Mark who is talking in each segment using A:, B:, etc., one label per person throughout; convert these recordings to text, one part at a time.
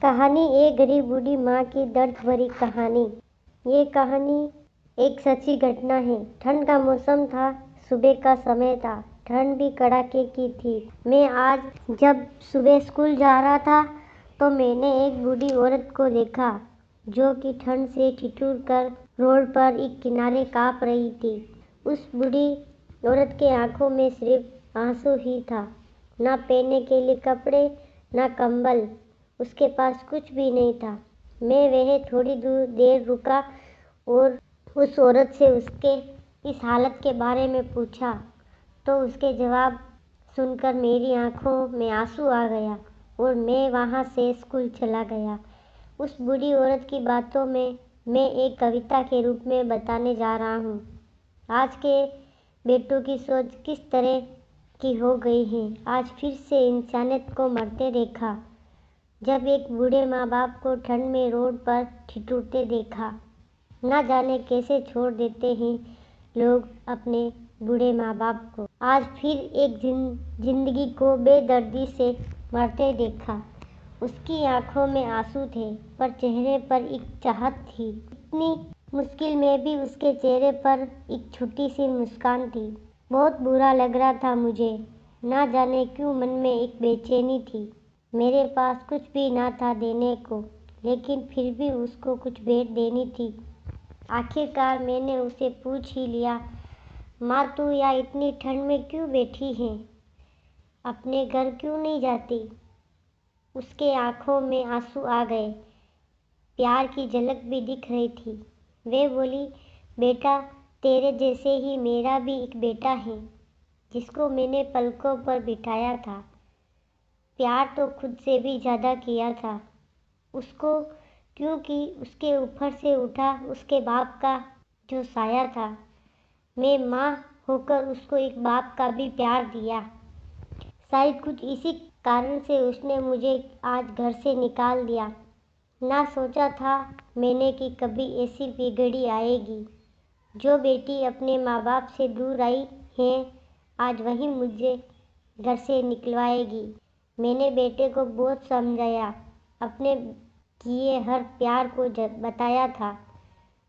A: कहानी एक गरीब बूढ़ी माँ की दर्द भरी कहानी। ये कहानी एक सच्ची घटना है। ठंड का मौसम था, सुबह का समय था, ठंड भी कड़ाके की थी। मैं आज जब सुबह स्कूल जा रहा था तो मैंने एक बूढ़ी औरत को देखा जो कि ठंड से ठिठुर कर रोड पर एक किनारे काँप रही थी। उस बूढ़ी औरत के आंखों में सिर्फ आंसू ही था, ना पहनने के लिए कपड़े, ना कंबल। उसके पास कुछ भी नहीं था। मैं वह थोड़ी देर रुका और उस औरत से उसके इस हालत के बारे में पूछा तो उसके जवाब सुनकर मेरी आंखों में आंसू आ गया और मैं वहां से स्कूल चला गया। उस बूढ़ी औरत की बातों में मैं एक कविता के रूप में बताने जा रहा हूँ। आज के बेटों की सोच किस तरह की हो गई है। आज फिर से इंसानियत को मरते देखा जब एक बूढ़े माँ बाप को ठंड में रोड पर ठिठुरते देखा। ना जाने कैसे छोड़ देते हैं लोग अपने बूढ़े माँ बाप को। आज फिर एक जिंदगी को बेदर्दी से मरते देखा। उसकी आंखों में आंसू थे पर चेहरे पर एक चाहत थी। इतनी मुश्किल में भी उसके चेहरे पर एक छोटी सी मुस्कान थी। बहुत बुरा लग रहा था मुझे। ना जाने क्यों मन में एक बेचैनी थी। मेरे पास कुछ भी ना था देने को, लेकिन फिर भी उसको कुछ भेंट देनी थी। आखिरकार मैंने उसे पूछ ही लिया, माँ तू यहाँ इतनी ठंड में क्यों बैठी है? अपने घर क्यों नहीं जाती? उसके आंखों में आंसू आ गए। प्यार की झलक भी दिख रही थी। वे बोली, बेटा तेरे जैसे ही मेरा भी एक बेटा है जिसको मैंने पलकों पर बिठाया था। प्यार तो खुद से भी ज़्यादा किया था उसको, क्योंकि उसके ऊपर से उठा उसके बाप का जो साया था। मैं माँ होकर उसको एक बाप का भी प्यार दिया। शायद कुछ इसी कारण से उसने मुझे आज घर से निकाल दिया। ना सोचा था मैंने कि कभी ऐसी घड़ी आएगी। जो बेटी अपने माँ बाप से दूर आई है आज वही मुझे घर से निकलवाएगी। मैंने बेटे को बहुत समझाया, अपने किए हर प्यार को बताया था,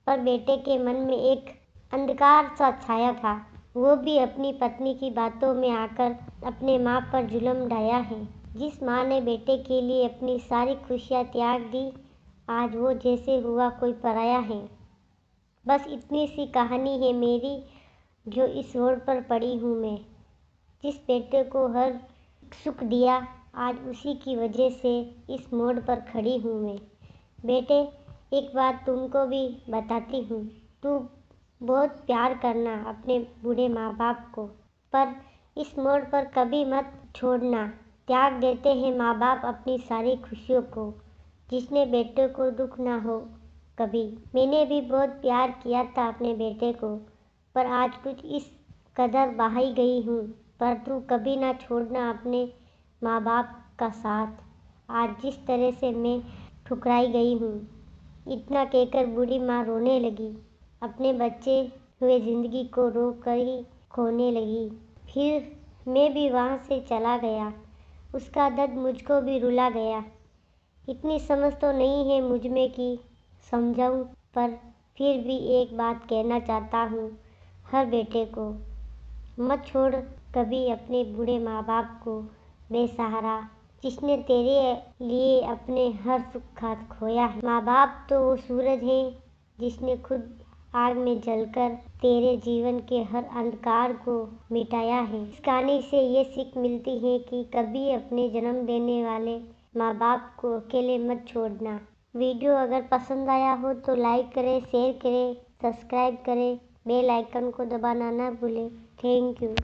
A: पर बेटे के मन में एक अंधकार सा छाया था। वो भी अपनी पत्नी की बातों में आकर अपने माँ पर जुल्म ढाया है। जिस माँ ने बेटे के लिए अपनी सारी खुशियाँ त्याग दी, आज वो जैसे हुआ कोई पराया है। बस इतनी सी कहानी है मेरी, जो इस रोड पर पड़ी हूँ मैं। जिस बेटे को हर सुख दिया, आज उसी की वजह से इस मोड़ पर खड़ी हूँ मैं। बेटे एक बात तुमको भी बताती हूँ, तू बहुत प्यार करना अपने बूढ़े माँ बाप को, पर इस मोड़ पर कभी मत छोड़ना। त्याग देते हैं माँ बाप अपनी सारी खुशियों को, जिसने बेटे को दुख ना हो कभी। मैंने भी बहुत प्यार किया था अपने बेटे को, पर आज कुछ इस कदर बहाई गई हूँ। पर तू कभी ना छोड़ना अपने माँ बाप का साथ। आज जिस तरह से मैं ठुकराई गई हूँ। इतना कहकर बूढ़ी माँ रोने लगी। अपने बच्चे हुए जिंदगी को रो कर ही खोने लगी। फिर मैं भी वहाँ से चला गया। उसका दर्द मुझको भी रुला गया। इतनी समझ तो नहीं है मुझ में कि समझाऊं, पर फिर भी एक बात कहना चाहता हूँ हर बेटे को, मत छोड़ कभी अपने बूढ़े माँ बाप को बेसहारा, जिसने तेरे लिए अपने हर सुख खोया है। माँ बाप तो वो सूरज है जिसने खुद आग में जलकर तेरे जीवन के हर अंधकार को मिटाया है। इस कहानी से ये सीख मिलती है कि कभी अपने जन्म देने वाले माँ बाप को अकेले मत छोड़ना। वीडियो अगर पसंद आया हो तो लाइक करें, शेयर करें, सब्सक्राइब करें, बेल आइकन को दबाना ना भूलें। Thank you.